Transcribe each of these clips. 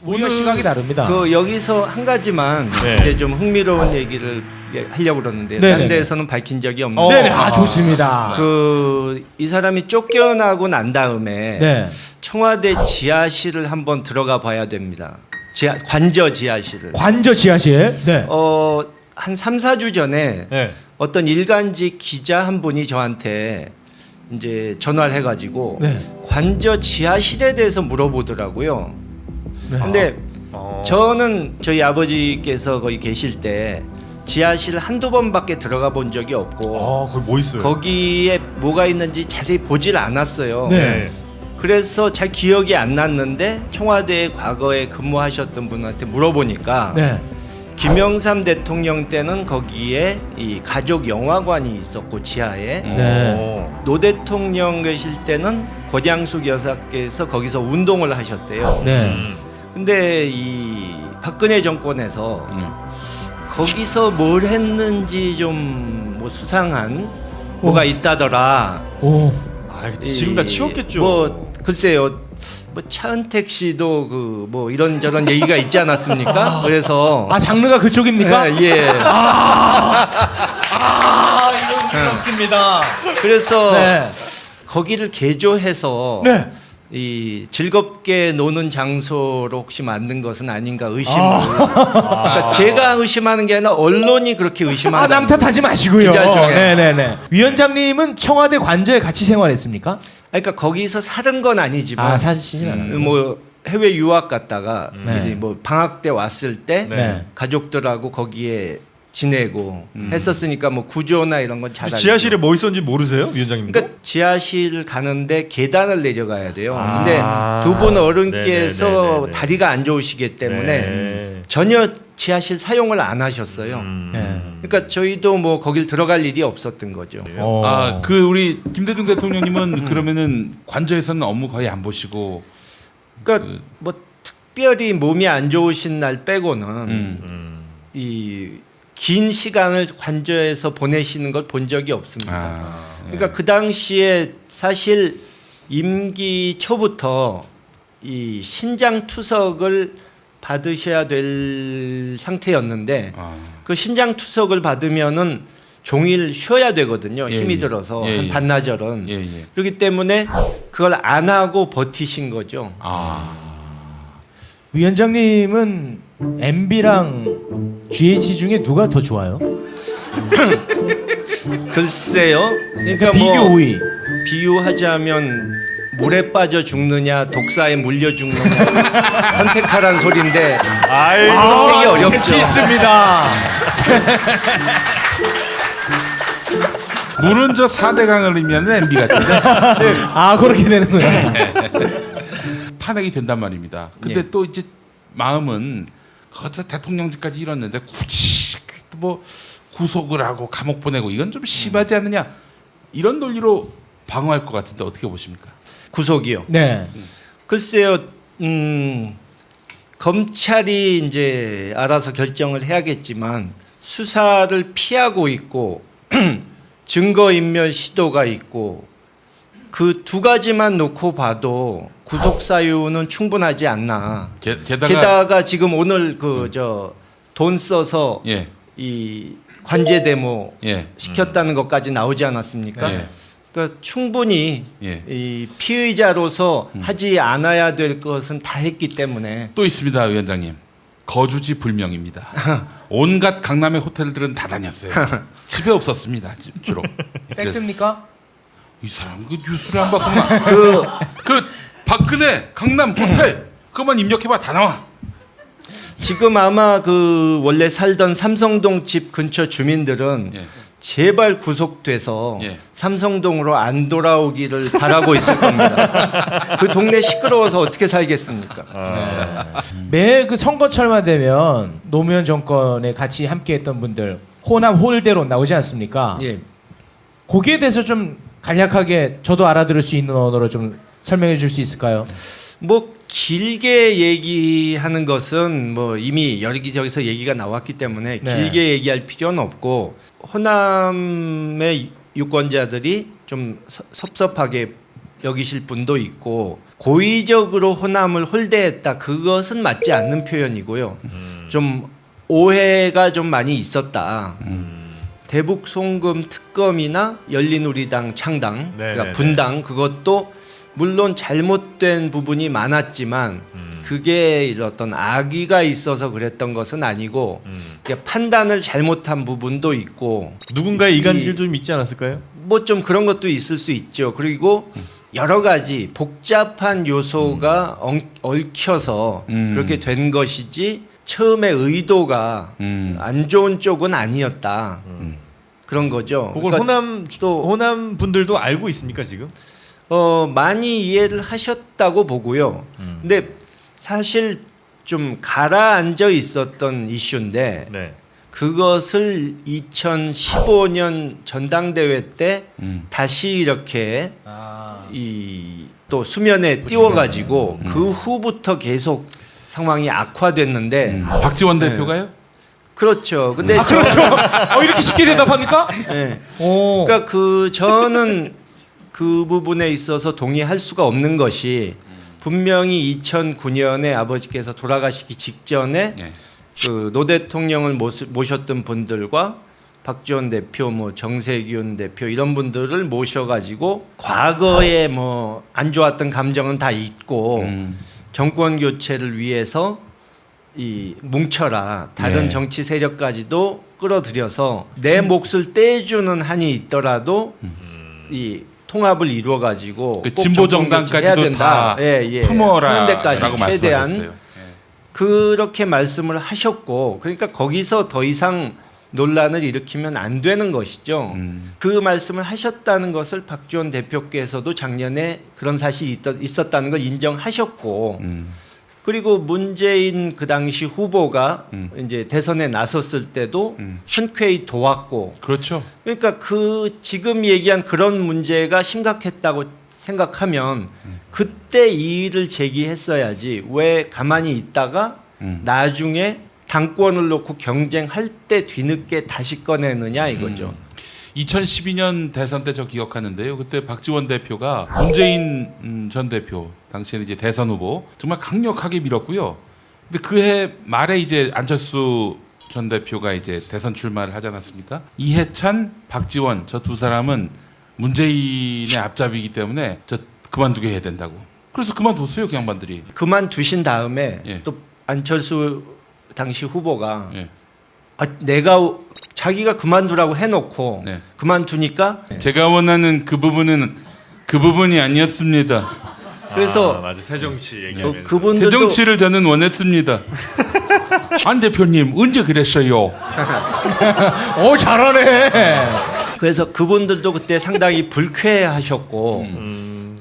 우리가 시각이 다릅니다. 그 여기서 한 가지만 네. 이제 좀 흥미로운 얘기를 하려고 그러는데 네네네. 다른 데에서는 밝힌 적이 없는데 네네, 좋습니다. 이 사람이 쫓겨나고 난 다음에 네. 청와대 지하실을 한번 들어가 봐야 됩니다. 관저 지하실을. 관저 지하실. 네. 한 3, 4주 전에 네. 어떤 일간지 기자 한 분이 저한테 이제 전화를 해가지고 네. 관저 지하실에 대해서 물어보더라고요. 네. 근데 저는 저희 아버지께서 거기 계실 때 지하실 한두 번밖에 들어가 본 적이 없고 거기 뭐 있어요? 거기에 뭐가 있는지 자세히 보질 않았어요. 네. 그래서 잘 기억이 안 났는데 청와대에 과거에 근무하셨던 분한테 물어보니까 네. 김영삼 대통령 때는 거기에 이 가족 영화관이 있었고 지하에 네. 노 대통령 계실 때는 고장숙 여사께서 거기서 운동을 하셨대요. 네. 근데 이 박근혜 정권에서 거기서 뭘 했는지 좀 뭐 수상한 뭐가 있다더라. 오. 지금 다 치웠겠죠. 뭐 글쎄요. 뭐 차은택 씨도 그 뭐 이런저런 얘기가 있지 않았습니까? 그래서 장르가 그쪽입니까? 예. 이건 그렇습니다. 그래서 네. 거기를 개조해서 네. 이 즐겁게 노는 장소로 혹시 만든 것은 아닌가 의심을. 그러니까 제가 의심하는 게 아니라 언론이 그렇게 의심한다. 남 탓하지 마시고요. 기자 중에. 네네네. 위원장님은 청와대 관저에 같이 생활했습니까? 그러니까 거기서 사는 건 아니지만 사시진 않아요. 뭐 해외 유학 갔다가 네. 이제 뭐 방학 때 왔을 때 네. 가족들하고 거기에 지내고 했었으니까 뭐 구조나 이런 건 잘 알고. 지하실에 뭐 있었는지 모르세요, 위원장님? 그러니까 지하실 가는데 계단을 내려가야 돼요. 아. 근데 두 분 어른께서 네네네네네. 다리가 안 좋으시기 때문에 네. 전혀 지하실 사용을 안 하셨어요. 네. 그러니까 저희도 뭐 거길 들어갈 일이 없었던 거죠. 그 우리 김대중 대통령님은 그러면은 관저에서는 업무 거의 안 보시고 그러니까 뭐 특별히 몸이 안 좋으신 날 빼고는 이 긴 시간을 관저에서 보내시는 걸 본 적이 없습니다. 그러니까 그 당시에 사실 임기 초부터 이 신장 투석을 받으셔야 될 상태였는데 그 신장 투석을 받으면은 종일 쉬어야 되거든요. 힘이 들어서 한 반나절은. 그렇기 때문에 그걸 안 하고 버티신 거죠. 위원장님은 MB랑 GH 중에 누가 더 좋아요? 글쎄요. 그러니까 비교 뭐 5위. 비유하자면 물에 빠져 죽느냐 독사에 물려 죽느냐 선택하라는 소리인데 선택이 어렵죠. 재치 있습니다. 물은 저 4대강을 의미하는 MB 같은데 그렇게 되는구나. 탄핵이 된단 말입니다. 근데 또 이제 마음은 거기서 대통령직까지 이뤘는데 굳이 뭐 구속을 하고 감옥 보내고 이건 좀 심하지 않느냐 이런 논리로 방어할 것 같은데 어떻게 보십니까? 구속이요. 네. 글쎄요. 검찰이 이제 알아서 결정을 해야겠지만 수사를 피하고 있고 증거인멸 시도가 있고 그 두 가지만 놓고 봐도 구속 사유는 충분하지 않나. 게다가 지금 오늘 돈 써서 이 관제 데모 시켰다는 것까지 나오지 않았습니까? 그러니까 충분히 이 피의자로서 하지 않아야 될 것은 다 했기 때문에. 또 있습니다, 위원장님. 거주지 불명입니다. 온갖 강남의 호텔들은 다 다녔어요. 집에 없었습니다, 주로. 팩트입니까? 이 사람 그 뉴스를 안 봤구나. 그 박근혜 강남 호텔 그것만 입력해봐 다 나와. 지금 아마 그 원래 살던 삼성동 집 근처 주민들은 제발 구속돼서 삼성동으로 안 돌아오기를 바라고 있을 겁니다. 그 동네 시끄러워서 어떻게 살겠습니까? 매 그 선거철만 되면 노무현 정권에 같이 함께했던 분들 호남 홀대로 나오지 않습니까? 거기에 대해서 좀 간략하게 저도 알아들을 수 있는 언어로 좀 설명해 줄 수 있을까요? 뭐 길게 얘기하는 것은 뭐 이미 여기저기서 얘기가 나왔기 때문에 길게 얘기할 필요는 없고 호남의 유권자들이 좀 섭섭하게 여기실 분도 있고 고의적으로 호남을 홀대했다. 그것은 맞지 않는 표현이고요. 좀 오해가 좀 많이 있었다. 대북 송금 특검이나 열린우리당 창당, 그러니까 분당 그것도 물론 잘못된 부분이 많았지만 그게 어떤 악의가 있어서 그랬던 것은 아니고 판단을 잘못한 부분도 있고 누군가의 이간질도 좀 있지 않았을까요? 뭐 좀 그런 것도 있을 수 있죠. 그리고 여러 가지 복잡한 요소가 얽혀서 그렇게 된 것이지 처음에 의도가 안 좋은 쪽은 아니었다. 그런 거죠. 그걸 그러니까 호남 분들도 알고 있습니까 지금? 많이 이해를 하셨다고 보고요. 근데 사실 좀 가라앉아 있었던 이슈인데 네. 그것을 2015년 전당대회 때 다시 이렇게 또 수면에 띄워가지고 그 후부터 계속 상황이 악화됐는데 박지원 대표가요? 그렇죠. 근데 그렇죠. 이렇게 쉽게 대답합니까? 네. 오. 그러니까 저는 그 부분에 있어서 동의할 수가 없는 것이 분명히 2009년에 아버지께서 돌아가시기 직전에 네. 그 노 대통령을 모셨던 분들과 박지원 대표, 뭐 정세균 대표 이런 분들을 모셔가지고 과거에 뭐 안 좋았던 감정은 다 잊고 정권 교체를 위해서 이 뭉쳐라 다른 네. 정치 세력까지도 끌어들여서 내 몫을 떼주는 한이 있더라도 이 통합을 이루어 가지고 그 진보 정당까지도 다 하는 품어라라고 데까지 최대한 말씀하셨어요. 그렇게 말씀을 하셨고 그러니까 거기서 더 이상 논란을 일으키면 안 되는 것이죠. 그 말씀을 하셨다는 것을 박지원 대표께서도 작년에 그런 사실이 있었다는 걸 인정하셨고 그리고 문재인 그 당시 후보가 이제 대선에 나섰을 때도 흔쾌히 도왔고 그렇죠. 그러니까 그 지금 얘기한 그런 문제가 심각했다고 생각하면 그때 이의를 제기했어야지 왜 가만히 있다가 나중에 당권을 놓고 경쟁할 때 뒤늦게 다시 꺼내느냐 이거죠. 2012년 대선 때 저 기억하는데요. 그때 박지원 대표가 문재인 전 대표 당시에는 이제 대선 후보 정말 강력하게 밀었고요. 근데 그해 말에 이제 안철수 전 대표가 이제 대선 출마를 하지 않았습니까? 이해찬, 박지원 저 두 사람은 문재인의 앞잡이기 때문에 저 그만두게 해야 된다고. 그래서 그만뒀어요, 그 양반들이. 그만두신 다음에 예. 또 안철수 당시 후보가 예. 내가 자기가 그만두라고 해놓고 네. 그만두니까 제가 원하는 그 부분은 그 부분이 아니었습니다. 그래서 맞아 새정치 얘기하면서 그분들도 새정치를 저는 원했습니다. 안 대표님 언제 그랬어요? 잘하네. 그래서 그분들도 그때 상당히 불쾌하셨고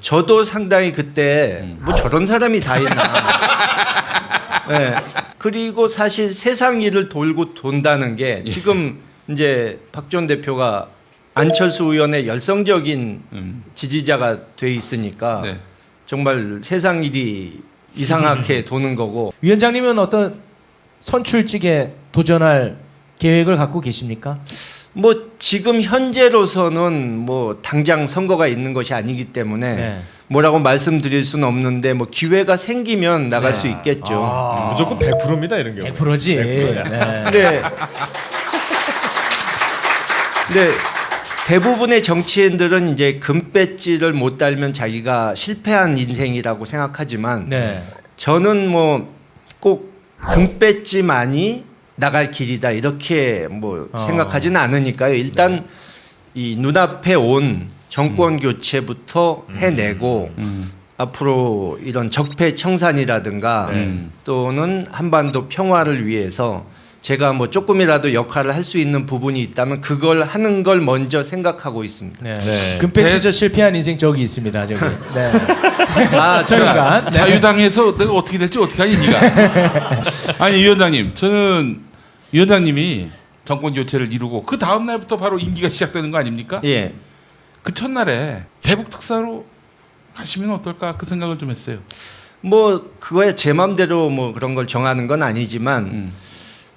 저도 상당히 그때 뭐 저런 사람이 다 있나. 네. 그리고 사실 세상 일을 돌고 돈다는 게 지금 이제 박지원 대표가 안철수 의원의 열성적인 지지자가 돼 있으니까 네. 정말 세상 일이 이상하게 도는 거고 위원장님은 어떤 선출직에 도전할 계획을 갖고 계십니까? 뭐 지금 현재로서는 뭐 당장 선거가 있는 것이 아니기 때문에 네. 뭐라고 말씀드릴 수는 없는데 뭐 기회가 생기면 나갈 수 있겠죠. 무조건 100%입니다 이런 경우. 100%지. 네. 근데 대부분의 정치인들은 이제 금배지를 못 달면 자기가 실패한 인생이라고 생각하지만 네. 저는 뭐 꼭 금배지만이 나갈 길이다 이렇게 뭐 생각하지는 않으니까요. 일단 이 눈앞에 온 정권 교체부터 해내고 앞으로 이런 적폐청산이라든가 또는 한반도 평화를 위해서 제가 뭐 조금이라도 역할을 할 수 있는 부분이 있다면 그걸 하는 걸 먼저 생각하고 있습니다. 네. 네. 금패치저 실패한 인생 저기 있습니다. 저기. 네. 그러니까 자유당에서 내가 어떻게 될지 어떻게 하니 네가. 아니 위원장님, 저는 위원장님이 정권 교체를 이루고 그 다음 날부터 바로 임기가 시작되는 거 아닙니까? 예. 그 첫날에 대북 특사로 가시면 어떨까 그 생각을 좀 했어요. 뭐 그거에 제 맘대로 뭐 그런 걸 정하는 건 아니지만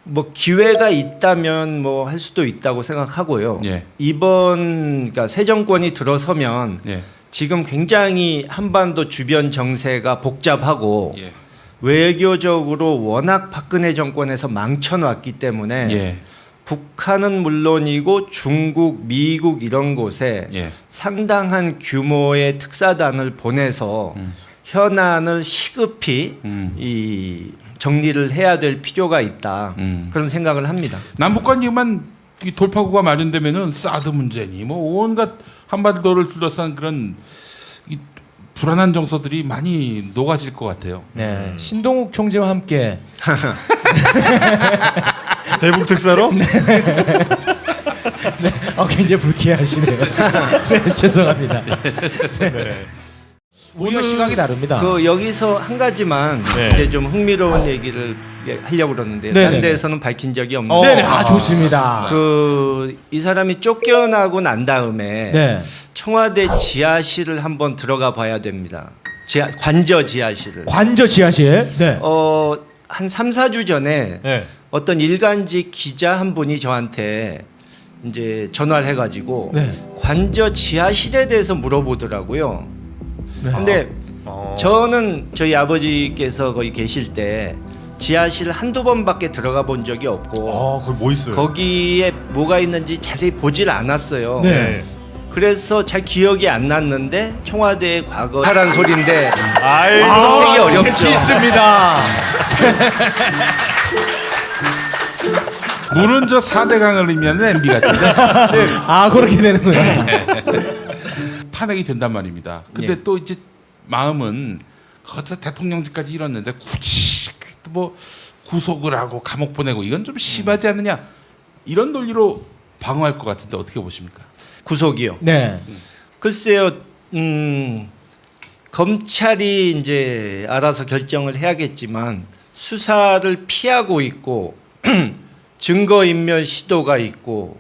뭐 기회가 있다면 뭐 할 수도 있다고 생각하고요. 예. 이번 그러니까 새 정권이 들어서면 예. 지금 굉장히 한반도 주변 정세가 복잡하고 예. 외교적으로 워낙 박근혜 정권에서 망쳐놨기 때문에 예. 북한은 물론이고 중국, 미국 이런 곳에 예. 상당한 규모의 특사단을 보내서 현안을 시급히 이 정리를 해야 될 필요가 있다. 그런 생각을 합니다. 남북 관계만 이 돌파구가 마련되면은 사드 문제니 뭐 온갖 한반도를 둘러싼 그런 이 불안한 정서들이 많이 녹아질 것 같아요. 네. 신동욱 총재와 함께 대북 특사로? 굉장히 불쾌하시네요. 네, 죄송합니다. 네. 우리가 시각이 다릅니다. 그 여기서 한 가지만 네. 이제 좀 흥미로운 얘기를 하려고 그러는데 네네네. 다른 데에서는 밝힌 적이 없는데 네네. 좋습니다. 이 사람이 쫓겨나고 난 다음에 네. 청와대 지하실을 한번 들어가 봐야 됩니다. 관저 지하실을. 관저 지하실. 네. 한 3, 4주 전에 네. 어떤 일간지 기자 한 분이 저한테 이제 전화를 해가지고 네. 관저 지하실에 대해서 물어보더라고요. 네. 근데 저는 저희 아버지께서 거기 계실 때 지하실 한두 번밖에 들어가 본 적이 없고 거기 뭐 있어요? 거기에 뭐가 있는지 자세히 보질 않았어요. 네. 그래서 잘 기억이 안 났는데 청와대의 과거라는 소리인데 아이고. 되게 어렵죠. 재치 있습니다. 물은 저 4대강을 의미하는 MB 같은데 그렇게 되는군요. 탄핵이 된단 말입니다. 근데 예. 또 이제 마음은 거기서 대통령직까지 이뤘는데 굳이 뭐 구속을 하고 감옥 보내고 이건 좀 심하지 않느냐 이런 논리로 방어할 것 같은데 어떻게 보십니까? 구속이요. 네. 글쎄요. 검찰이 이제 알아서 결정을 해야겠지만 수사를 피하고 있고 증거인멸 시도가 있고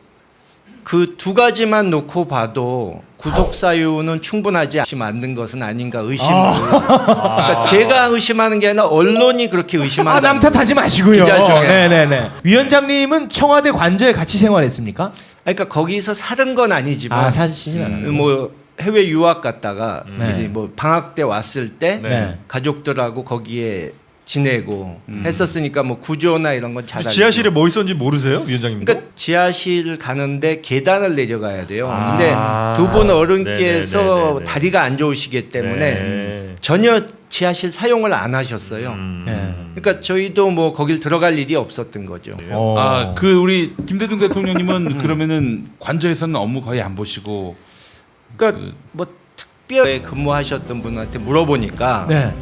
그 두 가지만 놓고 봐도 구속 사유는 충분하지 않는 것은 아닌가 의심을. 그러니까 제가 의심하는 게 아니라 언론이 그렇게 의심한다. 남 탓하지 마시고요. 기자 중에. 네네네. 위원장님은 청와대 관저에 같이 생활했습니까? 그러니까 거기서 사는 건 아니지만 사실 뭐 해외 유학 갔다가 네. 이제 뭐 방학 때 왔을 때 네. 가족들하고 거기에 지내고 했었으니까 뭐 구조나 이런 건 잘 알죠. 지하실에 뭐 있었는지 모르세요, 위원장님도? 그러니까 지하실 가는데 계단을 내려가야 돼요. 아. 근데 두 분 어른께서 네네네네네. 다리가 안 좋으시기 때문에 네. 전혀 지하실 사용을 안 하셨어요. 네. 그러니까 저희도 뭐 거길 들어갈 일이 없었던 거죠. 그 우리 김대중 대통령님은 그러면은 관저에서는 업무 거의 안 보시고 그러니까 뭐 특별히 근무하셨던 분한테 물어보니까 네.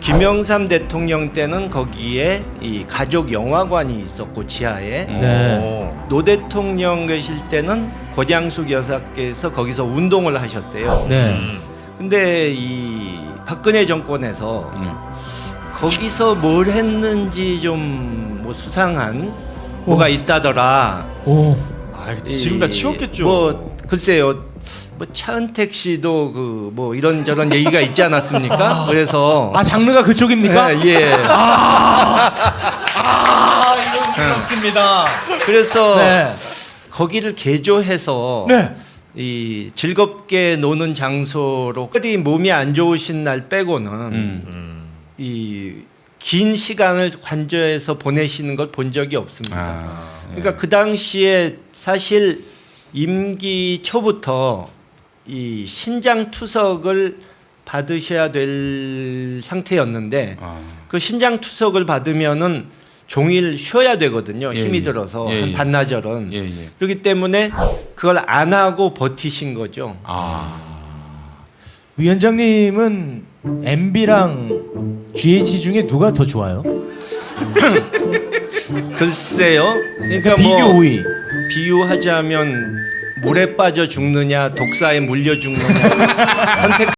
김영삼 대통령 때는 거기에 이 가족 영화관이 있었고 지하에 네. 노 대통령 계실 때는 고장숙 여사께서 거기서 운동을 하셨대요. 네. 근데 이 박근혜 정권에서 거기서 뭘 했는지 좀 뭐 수상한 뭐가 있다더라. 오. 지금 다 치웠겠죠. 뭐 글쎄요. 뭐 차은택 씨도 그 뭐 이런저런 얘기가 있지 않았습니까? 그래서 장르가 그쪽입니까? 예. 이건 부럽습니다. 그래서 네. 거기를 개조해서 네. 이 즐겁게 노는 장소로 특별히 몸이 안 좋으신 날 빼고는 이 긴 시간을 관저에서 보내시는 걸 본 적이 없습니다. 그러니까 그 당시에 사실 임기 초부터 이 신장 투석을 받으셔야 될 상태였는데 그 신장 투석을 받으면은 종일 쉬어야 되거든요. 힘이 들어서 한 반나절은. 그렇기 때문에 그걸 안 하고 버티신 거죠. 위원장님은 MB랑 GH 중에 누가 더 좋아요? 글쎄요. 그러니까 비교 뭐 5위. 비유하자면 물에 빠져 죽느냐 독사에 물려 죽느냐 선택